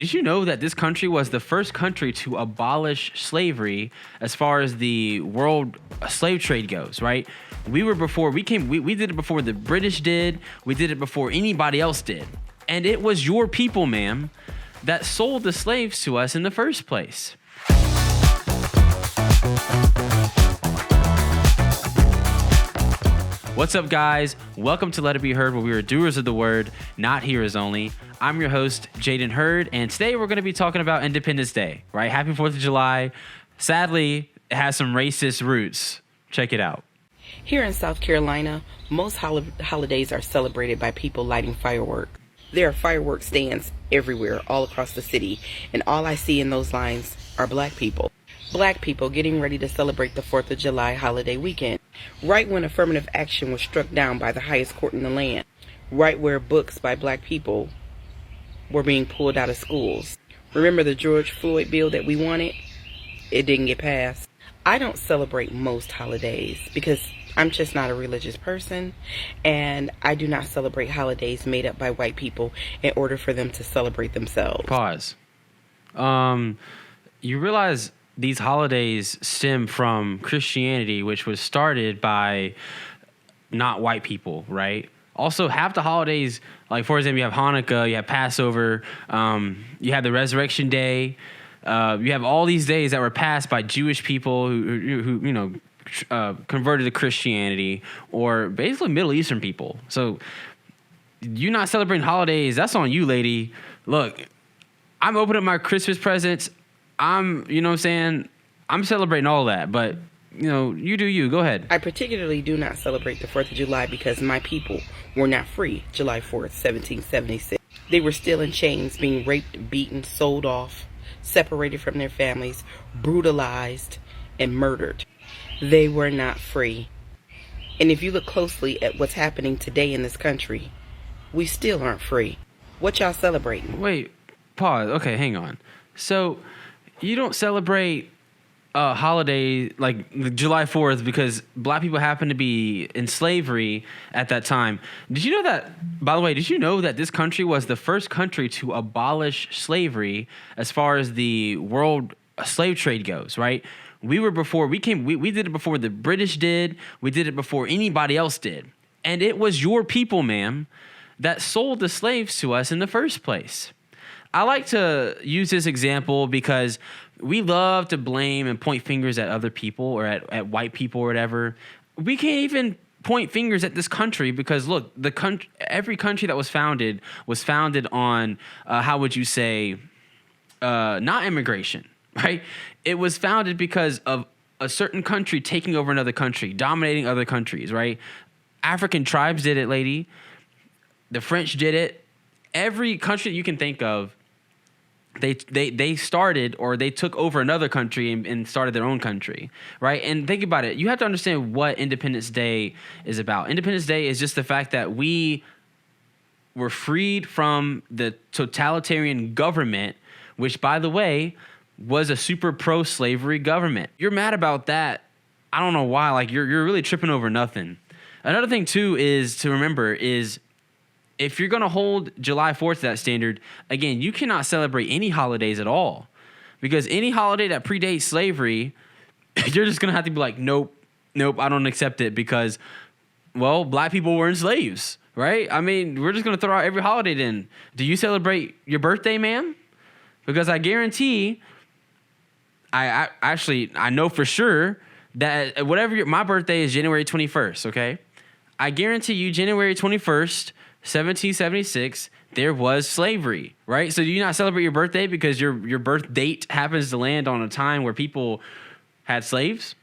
Did you know that this country was the first country to abolish slavery as far as the world slave trade goes, right? We did it before the British did. We did it before anybody else did. And it was your people, ma'am, that sold the slaves to us in the first place. What's up, guys? Welcome to Let It Be Heard, where we are doers of the word, not hearers only. I'm your host, Jaden Heard, and today we're going to be talking about Independence Day, right? Happy 4th of July. Sadly, it has some racist roots. Check it out. Here in South Carolina, most holidays are celebrated by people lighting fireworks. There are fireworks stands everywhere, all across the city, and all I see in those lines are black people. Black people getting ready to celebrate the 4th of July holiday weekend, right when affirmative action was struck down by the highest court in the land, right where books by black people were being pulled out of schools. Remember the George Floyd bill that we wanted? It didn't get passed. I don't celebrate most holidays because I'm just not a religious person, and I do not celebrate holidays made up by white people in order for them to celebrate themselves. Pause. You realize these holidays stem from Christianity, which was started by not white people, right? Also, half the holidays, like for example, you have Hanukkah, you have Passover, you have the Resurrection Day, you have all these days that were passed by Jewish people who converted to Christianity, or basically Middle Eastern people. So you not celebrating holidays, that's on you, lady. Look, I'm opening my Christmas presents. I'm celebrating all that, but, you do you. Go ahead. I particularly do not celebrate the 4th of July because my people were not free July 4th, 1776. They were still in chains, being raped, beaten, sold off, separated from their families, brutalized, and murdered. They were not free. And if you look closely at what's happening today in this country, we still aren't free. What y'all celebrating? Wait, pause. Okay, hang on. So you don't celebrate a holiday like the July 4th because black people happen to be in slavery at that time. Did you know that this country was the first country to abolish slavery as far as the world slave trade goes, right? We did it before the British did. We did it before anybody else did. And it was your people, ma'am, that sold the slaves to us in the first place. I like to use this example because we love to blame and point fingers at other people or at white people or whatever. We can't even point fingers at this country because, look, every country that was founded on, how would you say, not immigration, right? It was founded because of a certain country taking over another country, dominating other countries, right? African tribes did it, lady. The French did it. Every country that you can think of, they started or they took over another country and started their own country, right? And think about it. You have to understand what Independence Day is about. Independence Day is just the fact that we were freed from the totalitarian government, which, by the way, was a super pro-slavery government. You're mad about that. I don't know why. Like, you're really tripping over nothing. Another thing, too, is to remember is, if you're going to hold July 4th to that standard, again, you cannot celebrate any holidays at all. Because any holiday that predates slavery, you're just going to have to be like, nope, I don't accept it because, well, black people weren't slaves, right? I mean, we're just going to throw out every holiday then. Do you celebrate your birthday, ma'am? Because I guarantee, I know for sure that my birthday is January 21st, okay? I guarantee you January 21st, 1776, there was slavery, right? So do you not celebrate your birthday because your birth date happens to land on a time where people had slaves,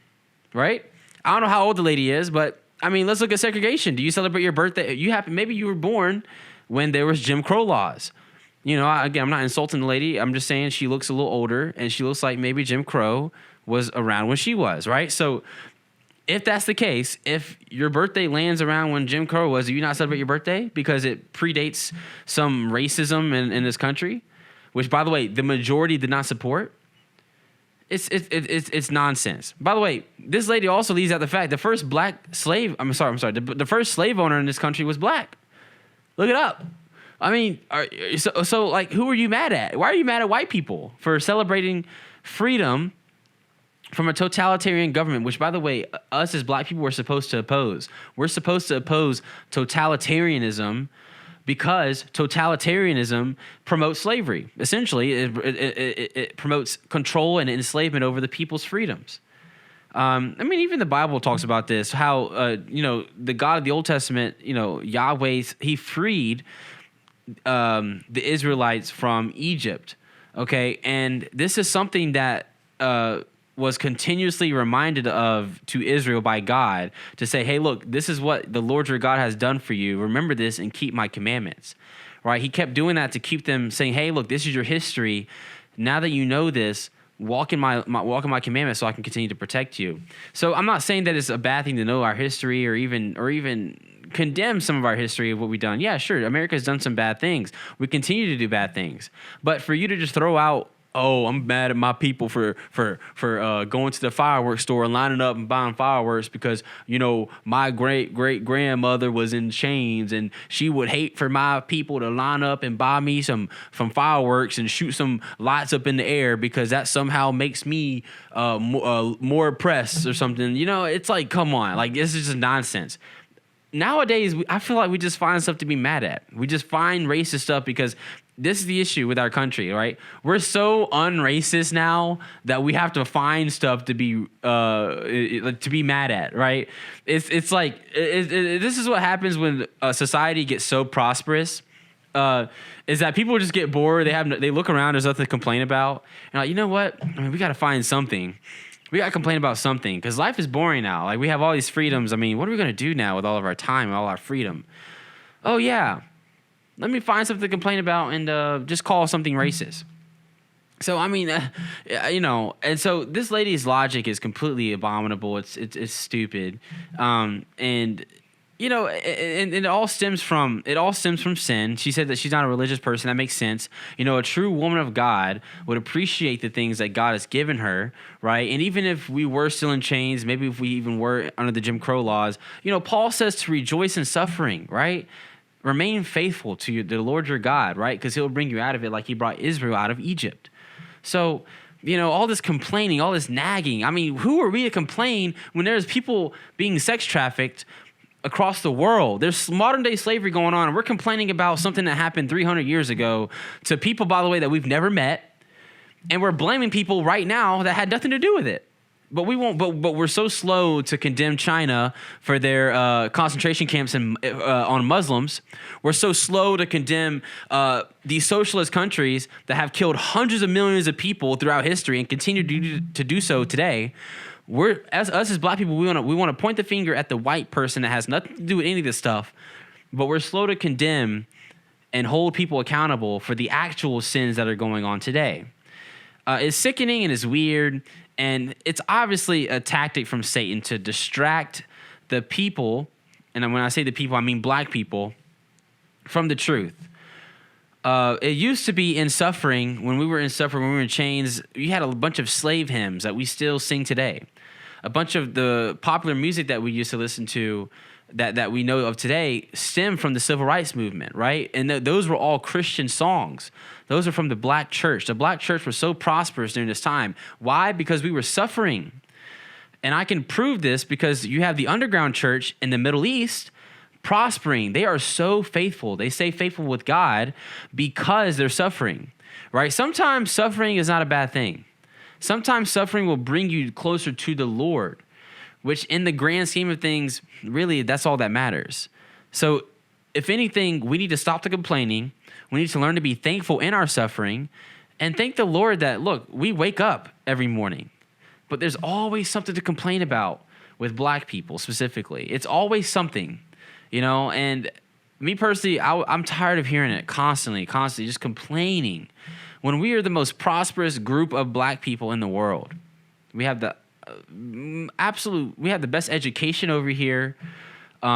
right? I don't know how old the lady is, but I mean, let's look at segregation. Do you celebrate your birthday? Maybe you were born when there was Jim Crow laws. Again, I'm not insulting the lady. I'm just saying she looks a little older and she looks like maybe Jim Crow was around when she was, right? So if that's the case, if your birthday lands around when Jim Crow was, do you not celebrate your birthday because it predates some racism in this country, which, by the way, the majority did not support? It's nonsense. By the way, this lady also leaves out the fact the first black slave. I'm sorry. The first slave owner in this country was black. Look it up. I mean, so like, who are you mad at? Why are you mad at white people for celebrating freedom from a totalitarian government, which, by the way, us as black people were supposed to oppose? We're supposed to oppose totalitarianism because totalitarianism promotes slavery. Essentially, it promotes control and enslavement over the people's freedoms. I mean, even the Bible talks about this, how, the God of the Old Testament, Yahweh, he freed the Israelites from Egypt. Okay. And this is something that was continuously reminded of to Israel by God to say, hey, look, this is what the Lord your God has done for you. Remember this and keep my commandments. Right. He kept doing that to keep them saying, hey, look, this is your history. Now that you know this, walk in my commandments so I can continue to protect you. So I'm not saying that it's a bad thing to know our history or even condemn some of our history of what we've done. Yeah, sure, America's done some bad things. We continue to do bad things. But for you to just throw out, oh, I'm mad at my people for going to the fireworks store and lining up and buying fireworks because, my great-great-grandmother was in chains and she would hate for my people to line up and buy me some fireworks and shoot some lights up in the air because that somehow makes me more oppressed or something. It's like, come on. Like, this is just nonsense. Nowadays, I feel like we just find stuff to be mad at. We just find racist stuff because this is the issue with our country, right? We're so unracist now that we have to find stuff to be mad at, right? It's like this is what happens when a society gets so prosperous. Is that people just get bored? They look around. There's nothing to complain about, and like, you know what? I mean, we got to find something. We got to complain about something because life is boring now. Like, we have all these freedoms. I mean, what are we going to do now with all of our time and all our freedom? Oh, yeah. Let me find something to complain about and just call something racist. So, I mean, and so this lady's logic is completely abominable. It's stupid. And it all stems from sin. She said that she's not a religious person. That makes sense. A true woman of God would appreciate the things that God has given her, right? And even if we were still in chains, maybe if we even were under the Jim Crow laws, Paul says to rejoice in suffering, right? Remain faithful to the Lord your God, right? Because he'll bring you out of it like he brought Israel out of Egypt. So, all this complaining, all this nagging. I mean, who are we to complain when there's people being sex trafficked across the world? There's modern day slavery going on, and we're complaining about something that happened 300 years ago to people, by the way, that we've never met, and we're blaming people right now that had nothing to do with it. But we won't. But we're so slow to condemn China for their concentration camps on Muslims. We're so slow to condemn these socialist countries that have killed hundreds of millions of people throughout history and continue to do so today. We're us as black people. We want to point the finger at the white person that has nothing to do with any of this stuff. But we're slow to condemn and hold people accountable for the actual sins that are going on today. It's sickening and it's weird. And it's obviously a tactic from Satan to distract the people, and when I say the people, I mean black people, from the truth. It used to be in suffering, when we were in chains, you had a bunch of slave hymns that we still sing today. A bunch of the popular music that we used to listen to that we know of today stem from the civil rights movement, right? And those were all Christian songs. Those are from the black church. The black church was so prosperous during this time. Why? Because we were suffering. And I can prove this because you have the underground church in the Middle East prospering. They are so faithful. They stay faithful with God because they're suffering, right? Sometimes suffering is not a bad thing. Sometimes suffering will bring you closer to the Lord, which in the grand scheme of things, really, that's all that matters. So if anything, we need to stop the complaining. We need to learn to be thankful in our suffering and thank the Lord that, look, we wake up every morning, but there's always something to complain about with black people specifically. It's always something, and me personally, I'm tired of hearing it constantly, just complaining when we are the most prosperous group of black people in the world. We have the best education over here. We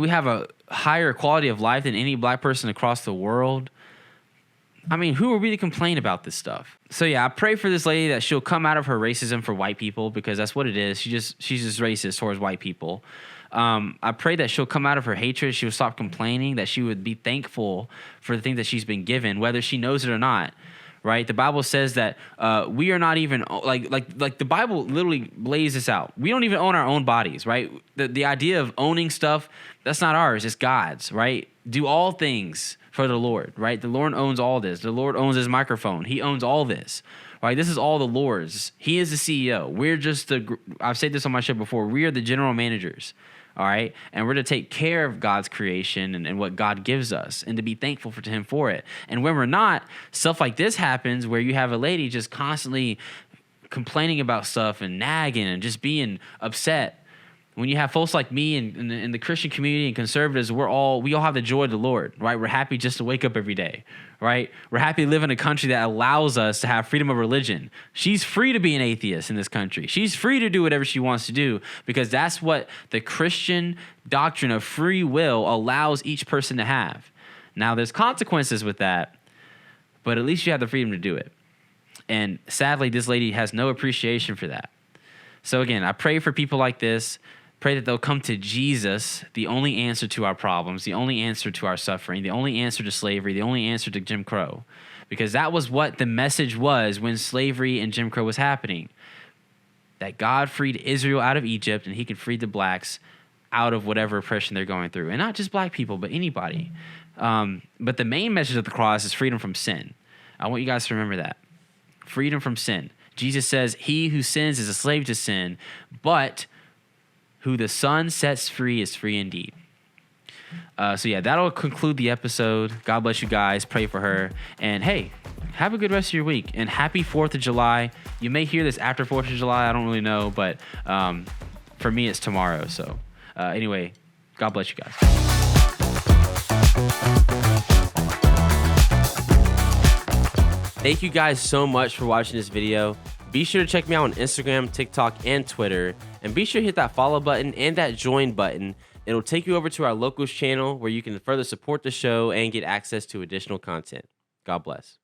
have a higher quality of life than any black person across the world. I mean, who are we to complain about this stuff? So yeah, I pray for this lady that she'll come out of her racism for white people, because that's what it is. She's just racist towards white people. I pray that she'll come out of her hatred. She will stop complaining, that she would be thankful for the things that she's been given, whether she knows it or not. Right? The Bible says that we are not even like the Bible literally lays this out. We don't even own our own bodies, right? The idea of owning stuff, that's not ours. It's God's, right? Do all things for the Lord, right? The Lord owns all this. The Lord owns his microphone. He owns all this, right? This is all the Lord's. He is the CEO. We're just I've said this on my show before. We are the general managers. All right. And we're to take care of God's creation and what God gives us and to be thankful to him for it. And when we're not, stuff like this happens where you have a lady just constantly complaining about stuff and nagging and just being upset. When you have folks like me and in the Christian community and conservatives, we all have the joy of the Lord, right? We're happy just to wake up every day, right? We're happy to live in a country that allows us to have freedom of religion. She's free to be an atheist in this country. She's free to do whatever she wants to do because that's what the Christian doctrine of free will allows each person to have. Now, there's consequences with that, but at least you have the freedom to do it. And sadly, this lady has no appreciation for that. So again, I pray for people like this. Pray that they'll come to Jesus, the only answer to our problems, the only answer to our suffering, the only answer to slavery, the only answer to Jim Crow. Because that was what the message was when slavery and Jim Crow was happening. That God freed Israel out of Egypt and he could free the blacks out of whatever oppression they're going through. And not just black people, but anybody. But the main message of the cross is freedom from sin. I want you guys to remember that. Freedom from sin. Jesus says, he who sins is a slave to sin, but who the Son sets free is free indeed. So yeah, that'll conclude the episode. God bless you guys. Pray for her. And hey, have a good rest of your week. And happy 4th of July. You may hear this after 4th of July. I don't really know. But for me, it's tomorrow. So anyway, God bless you guys. Thank you guys so much for watching this video. Be sure to check me out on Instagram, TikTok, and Twitter. And be sure to hit that follow button and that join button. It'll take you over to our locals channel where you can further support the show and get access to additional content. God bless.